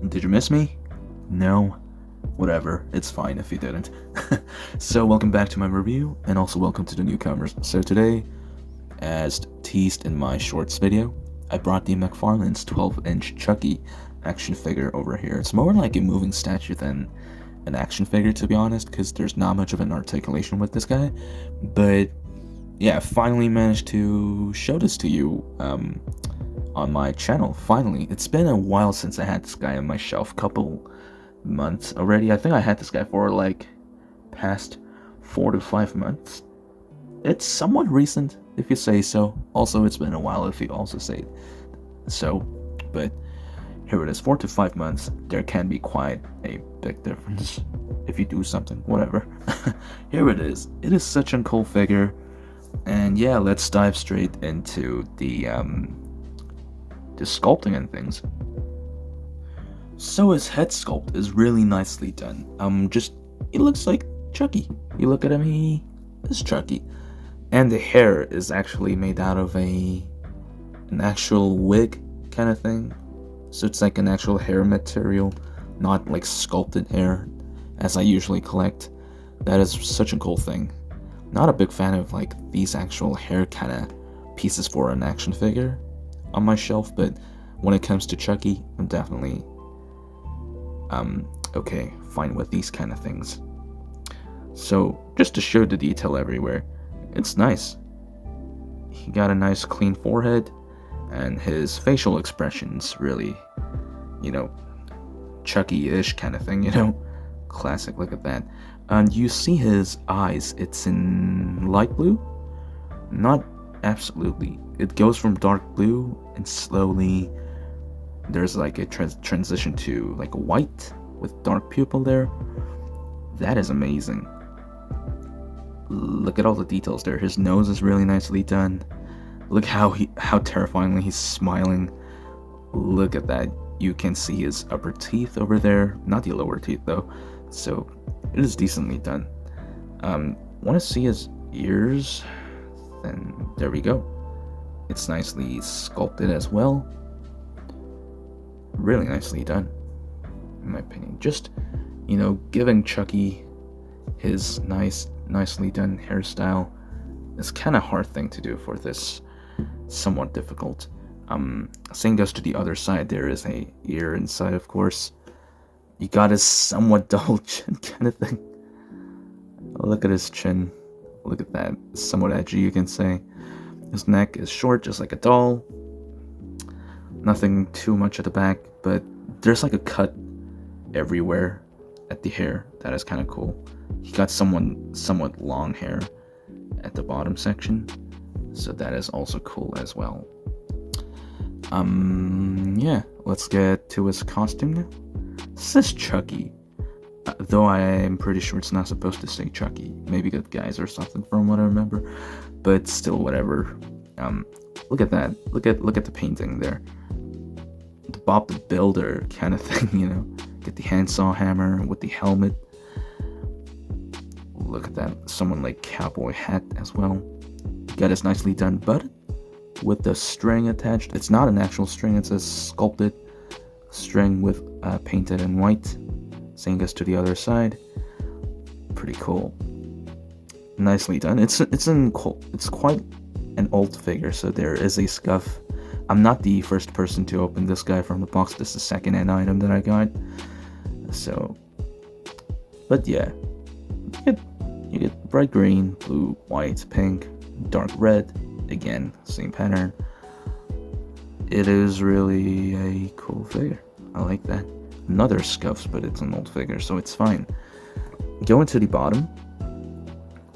Did you miss me? No? Whatever, it's fine if you didn't. So, welcome back to my review, and also welcome to the newcomers. So, today, as teased in my shorts video, I brought the Mcfarlane's 12-inch Chucky action figure over here. It's more like a moving statue than an action figure, to be honest, because there's not much of an articulation with this guy. But yeah, I finally managed to show this to you on my channel. Finally, it's been a while since I had this guy on my shelf, couple months already. I think I had this guy for like past 4 to 5 months. It's somewhat recent if you say so. Also, it's been a while if you also say so. But here it is, 4 to 5 months. There can be quite a big difference if you do something, whatever. Here it is. It is such a cool figure. And yeah, let's dive straight into the sculpting and things. So his head sculpt is really nicely done. He looks like Chucky. You look at him, he is Chucky. And the hair is actually made out of an actual wig kind of thing. So it's like an actual hair material, not like sculpted hair as I usually collect. That is such a cool thing. Not a big fan of like these actual hair kind of pieces for an action figure on my shelf, but when it comes to Chucky, I'm definitely okay, fine with these kind of things. So just to show the detail everywhere, it's nice. He got a nice clean forehead, and his facial expressions really, Chucky-ish kind of thing, classic. Look at that. And you see his eyes, it's in light blue, not absolutely. It goes from dark blue and slowly there's like a transition to like a white with dark pupil there. That is amazing. Look at all the details there. His nose is really nicely done. Look how terrifyingly he's smiling. Look at that. You can see his upper teeth over there, not the lower teeth though. So it is decently done. Want to see his ears? Then there we go. It's nicely sculpted as well. Really nicely done, in my opinion. Just, giving Chucky his nicely done hairstyle is kind of hard thing to do for this somewhat difficult. Same goes to the other side. There is a ear inside, of course. You got his somewhat double chin kind of thing. Look at his chin. Look at that. Somewhat edgy, you can say. His neck is short, just like a doll. Nothing too much at the back, but there's like a cut everywhere at the hair. That is kind of cool. He got somewhat long hair at the bottom section, so that is also cool as well. Yeah, let's get to his costume now. This is Chucky, though I am pretty sure it's not supposed to say Chucky. Maybe Good Guys or something from what I remember, but still, whatever. Look at that. Look at the painting there. The Bob the Builder kind of thing, Get the handsaw hammer with the helmet. Look at that. Someone like cowboy hat as well. Got his nicely done button with the string attached. It's not an actual string. It's a sculpted string with painted in white. Same goes to the other side. Pretty cool. Nicely done. It's quite an old figure, so there is a scuff. I'm not the first person to open this guy from the box. This is the second-hand item that I got. So, but yeah, you get bright green, blue, white, pink, dark red. Again, same pattern. It is really a cool figure. I like that. Another scuffs, but it's an old figure, so it's fine. Going to the bottom.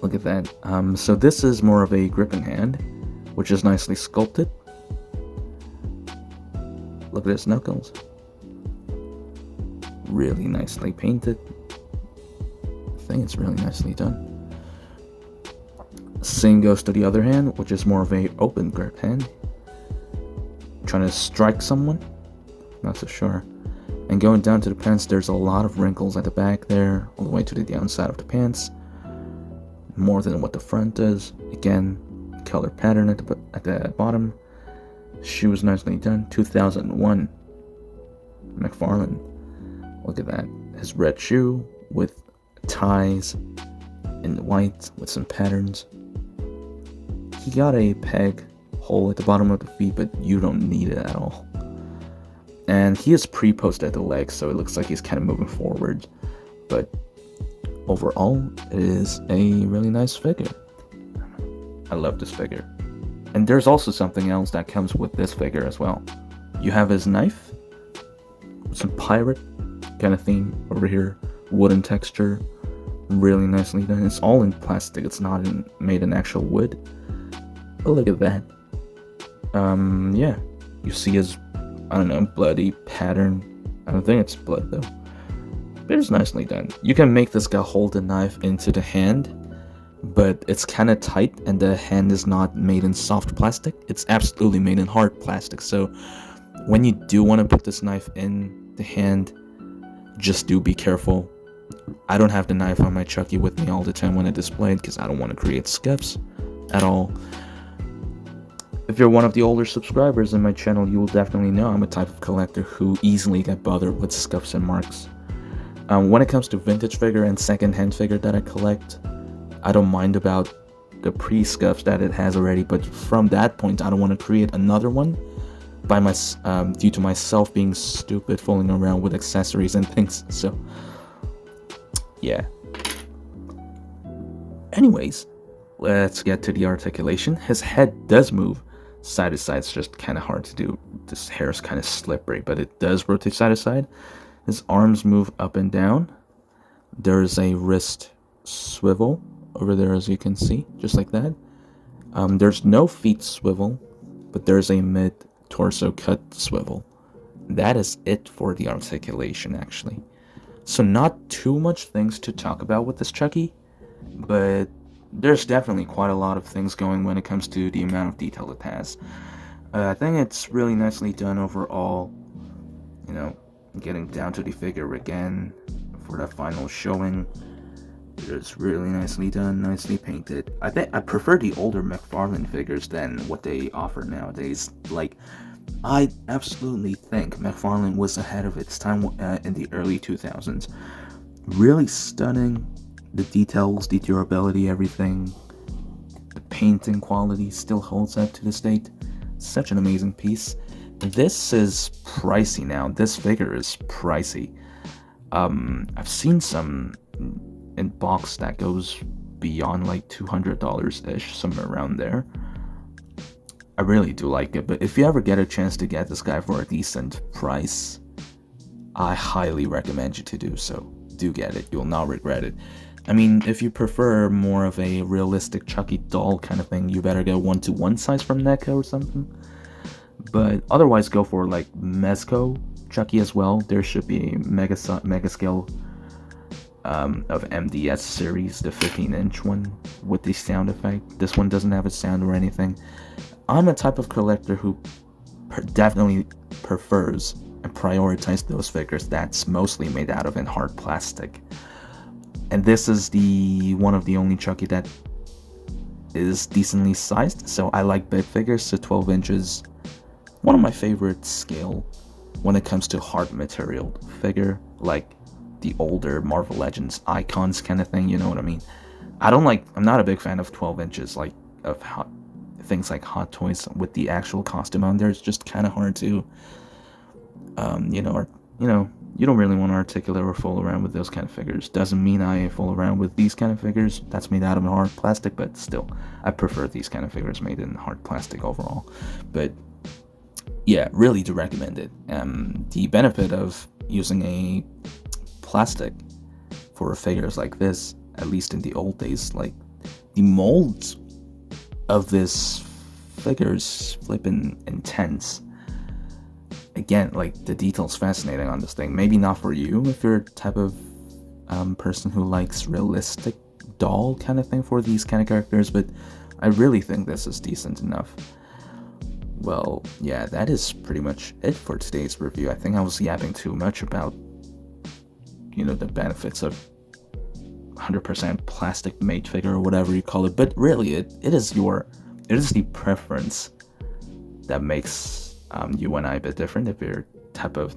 Look at that. So this is more of a gripping hand, which is nicely sculpted. Look at his knuckles. Really nicely painted. I think it's really nicely done. Same goes to the other hand, which is more of a open grip hand. Trying to strike someone? Not so sure. And going down to the pants, there's a lot of wrinkles at the back there, all the way to the downside of the pants. More than what the front does. Again, color pattern at the bottom. Shoes nicely done. 2001 Mcfarlane. Look at that. His red shoe with ties in white with some patterns. He got a peg hole at the bottom of the feet, but you don't need it at all. And he is pre-posed at the legs, so it looks like he's kind of moving forward. But overall, it is a really nice figure. I love this figure. And there's also something else that comes with this figure as well. You have his knife, some pirate kind of theme over here, wooden texture, really nicely done. It's all in plastic, it's not made in actual wood. But look at that. Yeah, you see his, I don't know, bloody pattern. I don't think it's blood though. But it's nicely done. You can make this guy hold the knife into the hand, but it's kind of tight, and the hand is not made in soft plastic. It's absolutely made in hard plastic. So when you do want to put this knife in the hand, just do be careful. I don't have the knife on my Chucky with me all the time when I display it because I don't want to create scuffs at all. If you're one of the older subscribers in my channel, you will definitely know I'm a type of collector who easily get bothered with scuffs and marks. When it comes to vintage figure and second-hand figure that I collect, I don't mind about the pre-scuffs that it has already, but from that point, I don't want to create another one by due to myself being stupid, fooling around with accessories and things. So, yeah. Anyways, let's get to the articulation. His head does move side to side. It's just kind of hard to do. This hair is kind of slippery, but it does rotate side to side. His arms move up and down. There is a wrist swivel over there, as you can see, just like that. There's no feet swivel, but there's a mid-torso cut swivel. That is it for the articulation, actually. So not too much things to talk about with this Chucky, but there's definitely quite a lot of things going when it comes to the amount of detail it has. I think it's really nicely done overall. You know, getting down to the figure again for that final showing. It's really nicely done, nicely painted. I think I prefer the older Mcfarlane figures than what they offer nowadays. Like, I absolutely think Mcfarlane was ahead of its time in the early 2000s. Really stunning. The details, the durability, everything. The painting quality still holds up to this date. Such an amazing piece. This is pricey now. This figure is pricey. I've seen some in box that goes beyond like $200-ish, somewhere around there. I really do like it, but if you ever get a chance to get this guy for a decent price, I highly recommend you to do so. Do get it. You'll not regret it. I mean, if you prefer more of a realistic Chucky doll kind of thing, you better get 1-to-1 size from NECA or something. But otherwise, go for like Mezco Chucky as well. There should be a mega scale of MDS series, the 15-inch one with the sound effect. This one doesn't have a sound or anything. I'm a type of collector who definitely prefers and prioritizes those figures that's mostly made out of in hard plastic. And this is one of the only Chucky that is decently sized. So I like big figures, so 12 inches. One of my favorite scale when it comes to hard material figure, like the older Marvel Legends icons kind of thing, you know what I mean? I'm not a big fan of 12 inches, like of things like Hot Toys with the actual costume on there. It's just kind of hard to, you don't really want to articulate or fool around with those kind of figures. Doesn't mean I fool around with these kind of figures that's made out of hard plastic, but still, I prefer these kind of figures made in hard plastic overall. But yeah, really do recommend it. The benefit of using a plastic for figures like this, at least in the old days, like the molds of this figure is flippin' intense. Again, like the detail's fascinating on this thing. Maybe not for you if you're a type of person who likes realistic doll kind of thing for these kind of characters, but I really think this is decent enough. Well, yeah, that is pretty much it for today's review. I think I was yapping too much about, the benefits of 100% plastic made figure or whatever you call it, but really, it is the preference that makes you and I a bit different. If you're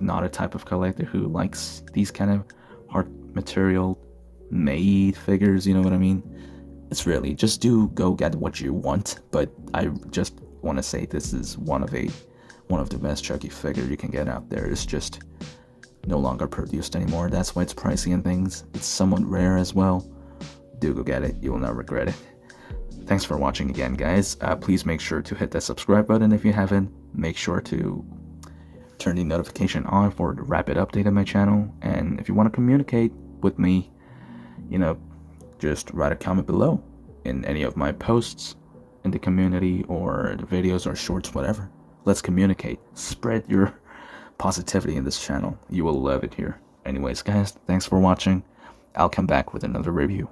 not a type of collector who likes these kind of hard material made figures, you know what I mean? It's really just go get what you want, but I just want to say this is one of the best Chucky figure you can get out there. It's just no longer produced anymore. That's why it's pricey and things. It's somewhat rare as well. Do go get it. You will not regret it. Thanks for watching again, guys. Please make sure to hit that subscribe button if you haven't. Make sure to turn the notification on for the rapid update on my channel. And if you want to communicate with me, just write a comment below in any of my posts in the community or the videos or shorts, whatever. Let's communicate. Spread your positivity in this channel. You will love it here. Anyways, guys, thanks for watching. I'll come back with another review.